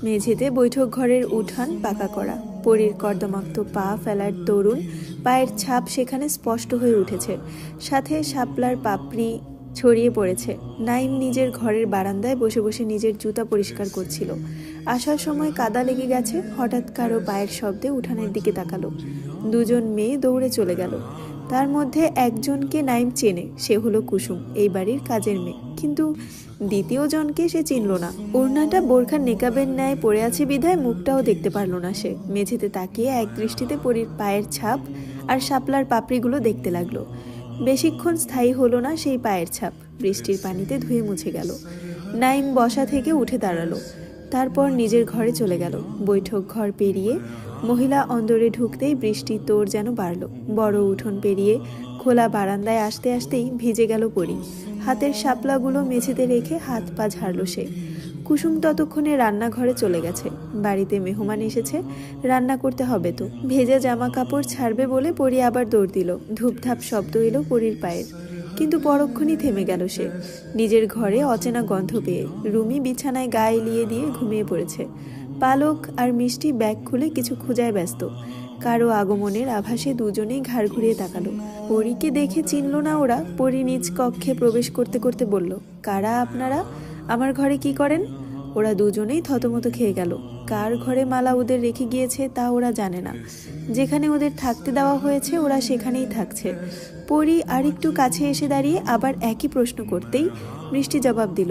মেঝেতে বৈঠক ঘরের উঠান পাকা করা, পরীর কর্দমাক্ত পা ফেলার দরুন পায়ের ছাপ সেখানে স্পষ্ট হয়ে উঠেছে, সাথে শাপলার পাপড়ি ছড়িয়ে পড়েছে। নাইম নিজের ঘরের বারান্দায় বসে বসে নিজের জুতা পরিষ্কার করছিল। আসার সময় কাদা লেগে গেছে। হঠাৎ কারো পায়ের শব্দে উঠানের দিকে তাকালো। দুজন মেয়ে দৌড়ে চলে গেল। তার মধ্যে একজনকে নাইম চেনে, সে হলো কুসুম, এই বাড়ির কাজের মেয়ে। কিন্তু দ্বিতীয় জনকে সে চিনল না। ওড়নাটা বোরখার নেকাবের ন্যায় পড়ে আছে বিধায় মুখটাও দেখতে পারল না সে। মেঝেতে তাকিয়ে এক দৃষ্টিতে পরীর পায়ের ছাপ আর শাপলার পাপড়িগুলো দেখতে লাগলো। বেশিক্ষণ স্থায়ী হলো না সেই পায়ের ছাপ, বৃষ্টির পানিতে ধুয়ে মুছে গেল। নাইম বসা থেকে উঠে দাঁড়ালো, তারপর নিজের ঘরে চলে গেল। বৈঠক ঘর পেরিয়ে মহিলা অন্দরে ঢুকতেই বৃষ্টির তোড় যেন বাড়ল। বড় উঠোন পেরিয়ে খোলা বারান্দায় আসতে আসতেই ভিজে গেল পরী। হাতের শাপলাগুলো মেঝেতে রেখে হাত পা ঝাড়ল সে। কুসুম ততক্ষণে রান্নাঘরে চলে গেছে। বাড়িতে মেহমান এসেছে, রান্না করতে হবে তো। ভেজা জামা কাপড় ছাড়বে বলে পরী আবার দৌড় দিল। ধূপধাপ শব্দ এলো পরীর পায়ের, কিন্তু পরক্ষণই থেমে গেল সে। নিজের ঘরে অচেনা গন্ধ পেয়ে রুমি বিছানায় গা এলিয়ে দিয়ে ঘুমিয়ে পড়েছে। পালক আর মিষ্টি ব্যাগ খুলে কিছু খোঁজায় ব্যস্ত। কারো আগমনের আভাসে দুজনেই ঘাড় ঘুরিয়ে তাকালো। পরীকে দেখে চিনল না ওরা। পরী নিজ কক্ষে প্রবেশ করতে করতে বলল, কারা আপনারা? আমার ঘরে কি করেন? ওরা দুজনেই থতমত খেয়ে গেল। কার ঘরে মালা ওদের রেখে গিয়েছে তা ওরা জানে না। যেখানে ওদের থাকতে দেওয়া হয়েছে ওরা সেখানেই থাকছে। পরী আরেকটু কাছে এসে দাঁড়িয়ে আবার একই প্রশ্ন করতেই মিষ্টি জবাব দিল,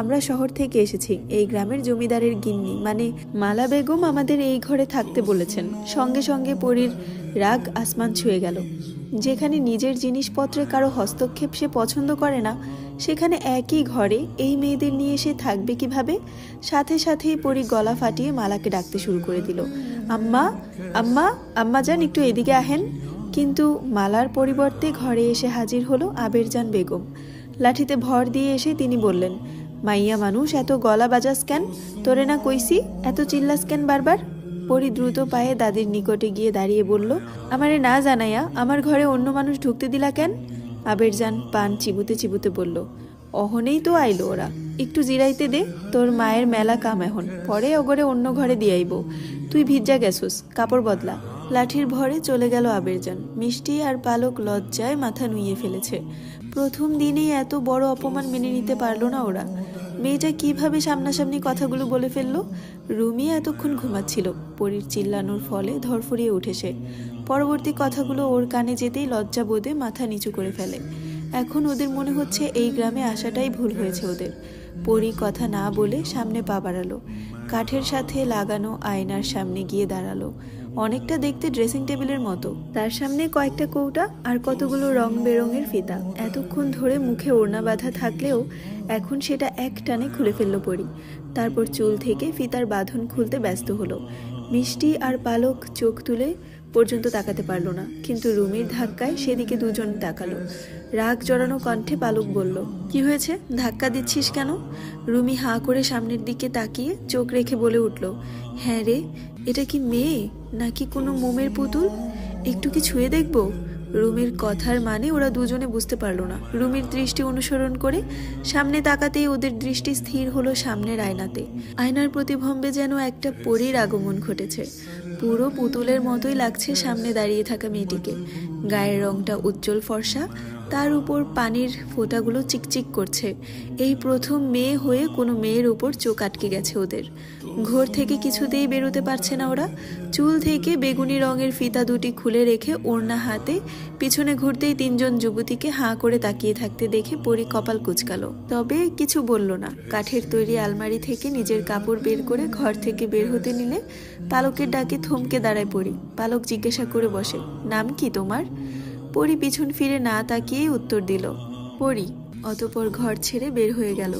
আমরা শহর থেকে এসেছি। এই গ্রামের জমিদারের গিন্নি মানে মালা বেগম আমাদের এই ঘরে থাকতে বলেছেন। সঙ্গে সঙ্গে পরীর রাগ আসমান ছুঁয়ে গেল। যেখানে নিজের জিনিসপত্রে কারো হস্তক্ষেপ সে পছন্দ করে না, সেখানে একই ঘরে এই মেয়েদের নিয়ে সে থাকবে কিভাবে? সাথে সাথেই পরী গলা ফাটিয়ে মালাকে ডাকতে শুরু করে দিল, আম্মা আম্মা, আম্মা যান একটু এদিকে আহেন। কিন্তু মালার পরিবর্তে ঘরে এসে হাজির হলো আবেরজান বেগম। লাঠিতে ভর দিয়ে এসে তিনি বললেন, মাইয়া মানুষ, এত গলা বাজাস কেন? তোরে না কইছি, এত চিল্লাস কেন বারবার? পরী দ্রুত পায়ে দাদির নিকটে গিয়ে দাঁড়িয়ে বলল, আমারে না জানাইয়া আমার ঘরে অন্য মানুষ ঢুকতে দিলা কেন? আবেরজান পান চিবুতে চিবুতে বলল, অহনেই তো আইলো ওরা, একটু জিরাইতে দে, তোর মায়ের মেলা কাম এখন, পরে ওগরে অন্য ঘরে দিয়াইব। তুই ভিজা গেছুস, কাপড় বদলা। লাঠির ভরে চলে গেল আবেরজান। মিষ্টি আর পালক লজ্জায় মাথা নুইয়ে ফেলেছে। প্রথম দিনেই এত বড় অপমান মেনে নিতে পারল না ওরা। মেয়েটা কিভাবে সামনাসামনি কথাগুলো বলে ফেললো? রুমি এতক্ষণ ঘুমাচ্ছিল। পরীর চিল্লানোর ফলে ধরফরিয়ে উঠে সে। পরবর্তী কথাগুলো ওর কানে যেতেই লজ্জা বোধে মাথা নিচু করে ফেলে। এখন ওদের মনে হচ্ছে এই গ্রামে আসাটাই ভুল হয়েছে ওদের। পরী কথা না বলে সামনে পা বাড়ালো। কাঠের সাথে লাগানো আয়নার সামনে গিয়ে দাঁড়ালো। অনেকটা দেখতে ড্রেসিং টেবিলের মতো। তার সামনে কয়েকটা কৌটা আর কতগুলো রং বেরঙের ফিতা। এতক্ষণ ধরে মুখে ওড়না বাঁধা থাকলেও এখন সেটা এক টানে খুলে ফেলল পরী। তারপর চুল থেকে ফিতার বাঁধন খুলতে ব্যস্ত হলো। মিষ্টি আর পালক চোখ তুলে পর্যন্ত তাকাতে পারল না, কিন্তু রুমির ধাক্কায় সেদিকে দুজন তাকালো। রাগ জড়ানো কণ্ঠে পালক বলল, কি হয়েছে, ধাক্কা দিচ্ছিস কেন? রুমি হাঁ করে সামনের দিকে তাকিয়ে চোখ রেখে বলে উঠল, হ্যাঁ রে, এটা কি মেয়ে নাকি কোনো মোমের পুতুল? একটু কি ছুঁয়ে দেখবো? রুমির কথার মানে ওরা দুজনে বুঝতে পারলো না। রুমির দৃষ্টি অনুসরণ করে সামনে তাকাতেই ওদের দৃষ্টি স্থির হলো সামনের আয়নাতে। আয়নার প্রতিবিম্বে যেন একটা পরীর আগমন ঘটেছে। পুরো পুতুলের মতোই লাগছে সামনে দাঁড়িয়ে থাকা মেয়েটিকে। গায়ের রংটা উজ্জ্বল ফর্সা, তার উপর পানির ফোঁটাগুলো চিকচিক করছে। এই প্রথম মেয়ে হয়ে কোনো মেয়ের উপর চোখ আটকে গেছে ওদের। ঘর থেকে কিছুতেই বেরোতে পারছে না ওরা। চুল থেকে বেগুনি রঙের ফিতা দুটি খুলে রেখে ওড়না হাতে পিছনে ঘুরতেই তিনজন যুবতীকে হাঁ করে তাকিয়ে থাকতে দেখে পরী কপাল কুঁচকালো। তবে কিছু বলল না। কাঠের তৈরি আলমারি থেকে নিজের কাপড় বের করে ঘর থেকে বের হতে নিলে পালকের ডাকে থমকে দাঁড়ায় পরী। পালক জিজ্ঞাসা করে বসে, নাম কি তোমার? পরী পিছন ফিরে না তাকিয়ে উত্তর দিল, পরী। অতঃপর ঘর ছেড়ে বের হয়ে গেল।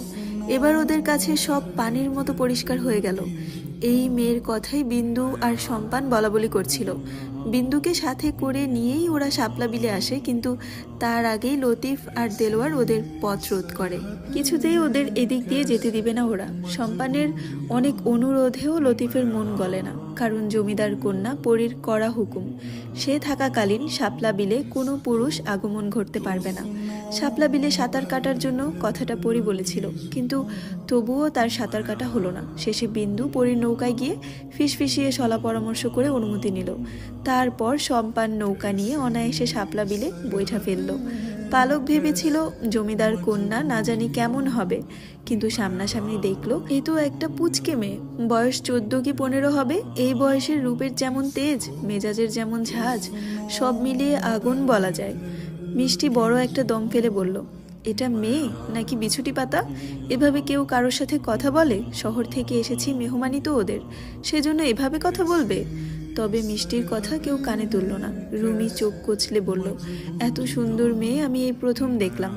এবার ওদের কাছে সব পানির মতো পরিষ্কার হয়ে গেল। এই মেয়ের কথাই বিন্দু আর সম্পান বলাবলি করছিল। বিন্দুকে সাথে করে নিয়েই ওরা শাপলা বিলে আসে, কিন্তু তার আগেই লতিফ আর দেলোয়ার ওদের পথ রোধ করে। কিছুতেই ওদের এদিক দিয়ে যেতে দিবে না ওরা। সম্পানের অনেক অনুরোধেও লতিফের মন গলে না, কারণ জমিদার কন্যা পরীর কড়া হুকুম, সে থাকাকালীন শাপলা বিলে কোনো পুরুষ আগমন ঘটতে পারবে না। শাপলা বিলে সাঁতার কাটার জন্য কথাটা পরি বলেছিল, কিন্তু তবুও তার সাঁতার কাটা হলো না। শেষে বিন্দু পরীর নৌকায় গিয়ে ফিসফিসিয়ে সলা পরামর্শ করে অনুমতি নিল। তারপর সম্পান নৌকা নিয়ে অনায়াসে শাপলা বিলে বৈঠা ফেলল। পালক ভেবেছিল জমিদার কন্যা না জানি কেমন হবে, কিন্তু সামনাসামনি দেখলো এ তো একটা পুচকে মেয়ে, বয়স 14 কি 15 হবে। এই বয়সের রূপের যেমন তেজ, মেজাজের যেমন ঝাঁজ, সব মিলিয়ে আগুন বলা যায়। মিষ্টি বড় একটা দম ফেলে বলল, এটা মেয়ে নাকি বিছুটি পাতা? এভাবে কেউ কারোর সাথে কথা বলে? শহর থেকে এসেছি, মেহমানি তো ওদের, সেজন্য এভাবে কথা বলবে? তবে মিষ্টির কথা কেউ কানে তুলল না। রুমি চোখ কচলে বলল, এত সুন্দর মেয়ে আমি এই প্রথম দেখলাম।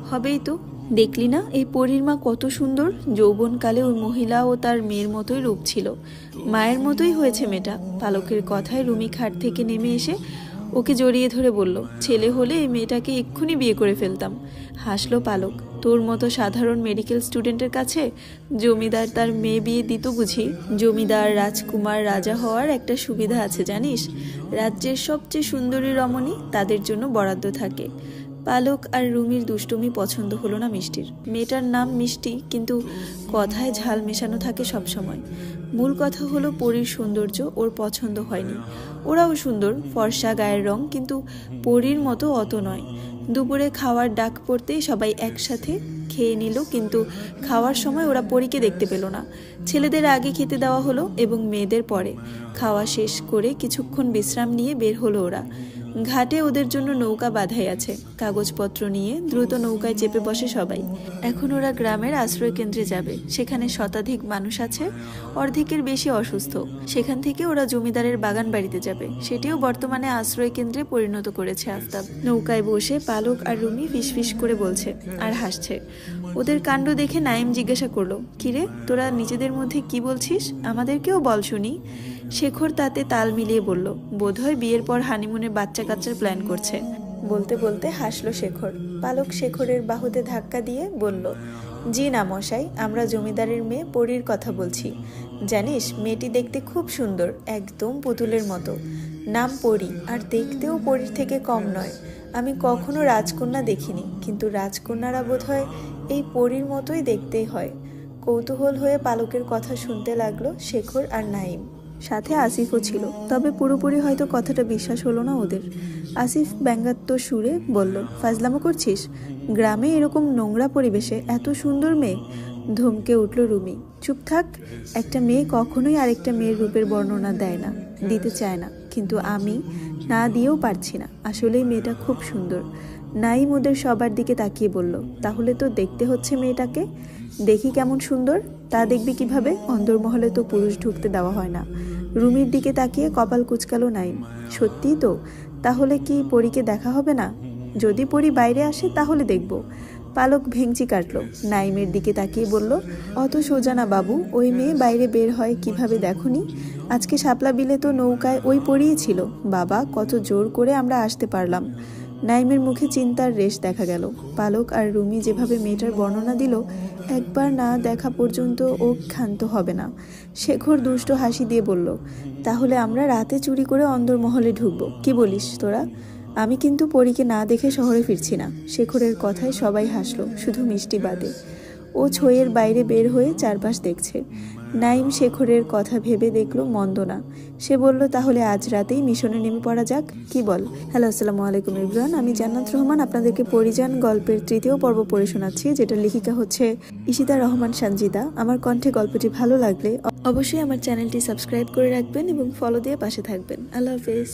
হবেই তো, দেখলি না এই পরীর মা কত সুন্দর? যৌবনকালে ওই মহিলা ও তার মেয়ের মতোই রূপ ছিল, মায়ের মতোই হয়েছে মেয়েটা। পালকের কথায় রুমি খাট থেকে নেমে এসে ওকে জড়িয়ে ধরে বলল, ছেলে হলে এই মেয়েটাকে এক্ষুনি বিয়ে করে ফেলতাম। হাসলো পালক, তোর মতো সাধারণ মেডিকেল স্টুডেন্টের কাছে জমিদার তার মেয়ে বিয়ে দিত বুঝি? জমিদার, রাজকুমার, রাজা হওয়ার একটা সুবিধা আছে জানিস, রাজ্যের সবচেয়ে সুন্দরী রমণী তাদের জন্য বরাদ্দ থাকে। পালক আর রুমির দুষ্টুমি পছন্দ হলো না মিষ্টির। মেয়েটার নাম মিষ্টি, কিন্তু কথায় ঝাল মেশানো থাকে সবসময়। মূল কথা হলো পরীর সৌন্দর্য ওর পছন্দ হয়নি। ওরাও সুন্দর, ফর্সা গায়ের রং, কিন্তু পরীর মতো অত নয়। দুপুরে খাওয়ার ডাক পড়তেই সবাই একসাথে খেয়ে নিল, কিন্তু খাওয়ার সময় ওরা পরীকে দেখতে পেল না। ছেলেদের আগে খেতে দেওয়া হলো এবং মেয়েদের পরে। খাওয়া শেষ করে কিছুক্ষণ বিশ্রাম নিয়ে বের হলো ওরা। ঘাটে ওদের জন্য নৌকা বাঁধাই আছে। কাগজপত্র নিয়ে দ্রুত নৌকায় চেপে বসে সবাই। এখন ওরা গ্রামের আশ্রয় কেন্দ্রে যাবে। সেখানে শতাধিক মানুষ আছে, অর্ধেকের বেশি অসুস্থ। সেখান থেকে ওরা জমিদারের বাগান বাড়িতে যাবে, সেটিও বর্তমানে আশ্রয় কেন্দ্রে পরিণত করেছে আফতাব। নৌকায় বসে পালক আর রুমি ফিসফিস করে বলছে আর হাসছে। ওদের কাণ্ড দেখে নাইম জিজ্ঞাসা করলো, কিরে তোরা নিজেদের মধ্যে কি বলছিস? আমাদেরকেও বল শুনি। শেখর তাতে তাল মিলিয়ে বলল, বোধহয় বিয়ের পর হানিমুনের বাচ্চা কাচ্চার প্ল্যান করছে। বলতে বলতে হাসলো শেখর। পালক শেখরের বাহুতে ধাক্কা দিয়ে বলল, জি না মশাই, আমরা জমিদারের মেয়ে পরীর কথা বলছি। জানিস মেয়েটি দেখতে খুব সুন্দর, একদম পুতুলের মতো। নাম পরী, আর দেখতেও পরীর থেকে কম নয়। আমি কখনো রাজকন্যা দেখিনি, কিন্তু রাজকন্যারা বোধহয় এই পরীর মতোই দেখতেই হয়। কৌতূহল হয়ে পালকের কথা শুনতে লাগলো শেখর আর নাইম। সাথে আসিফও ছিল, তবে পুরোপুরি হয়তো কথাটা বিশ্বাস হলো না ওদের। আসিফ ব্যঙ্গাত্মক সুরে বলল, ফাজলামো করছিস? গ্রামে এরকম নোংরা পরিবেশে এত সুন্দর মেয়ে? ধমকে উঠল রুমি। চুপ থাক, একটা মেয়ে কখনোই আরেকটা মেয়ের রূপের বর্ণনা দেয় না, দিতে চায় না, কিন্তু আমি না দিয়েও পারছি না। আসলেই মেয়েটা খুব সুন্দর। নাইম ওদের সবার দিকে তাকিয়ে বলল, তাহলে তো দেখতে হচ্ছে মেয়েটাকে। দেখি কেমন সুন্দর, তা দেখবি কিভাবে? অন্দরমহলে তো পুরুষ ঢুকতে দেওয়া হয় না। রুমির দিকে তাকিয়ে কপাল কুঁচকালো নাইম। সত্যিই তো, তাহলে কি পরীকে দেখা হবে না? যদি পরী বাইরে আসে তাহলে দেখব। পালক ভেঙচি কাটলো। নাইমের দিকে তাকিয়ে বলল, অত সোজা না বাবু, ওই মেয়ে বাইরে বের হয় কিভাবে দেখনি? আজকে শাপলা বিলে তো নৌকায় ওই পরীই ছিল। বাবা, কত জোর করে আমরা আসতে পারলাম। নাইমের মুখে চিন্তার রেশ দেখা গেল। পালক আর রুমি যেভাবে মেয়েটার বর্ণনা দিল, একবার না দেখা পর্যন্ত ও ক্ষান্ত হবে না। শেখর দুষ্ট হাসি দিয়ে বলল, তাহলে আমরা রাতে চুরি করে অন্দরমহলে ঢুকবো, কি বলিস তোরা? আমি কিন্তু পরীকে না দেখে শহরে ফিরছি না। শেখরের কথায় সবাই হাসলো, শুধু মিষ্টি বাদে। ও ছইয়ের বাইরে বের হয়ে চারপাশ দেখছে। নাইম শেখরের কথা ভেবে দেখলো মন্দ না। সে বলল, তাহলে আজ রাতেই মিশনে নেমে পড়া যাক, কি বল? হ্যালো, আসসালামু আলাইকুম এভরিওয়ান। আমি জান্নাত রহমান আপনাদেরকে পরিযান গল্পের 3য় পর্ব পড়ে শোনাচ্ছি, যেটা লেখিকা হচ্ছে ইশিতা রহমান সানজিদা। আমার কণ্ঠে গল্পটি ভালো লাগলে অবশ্যই আমার চ্যানেলটি সাবস্ক্রাইব করে রাখবেন এবং ফলো দিয়ে পাশে থাকবেন। আল্লাহ হাফেজ।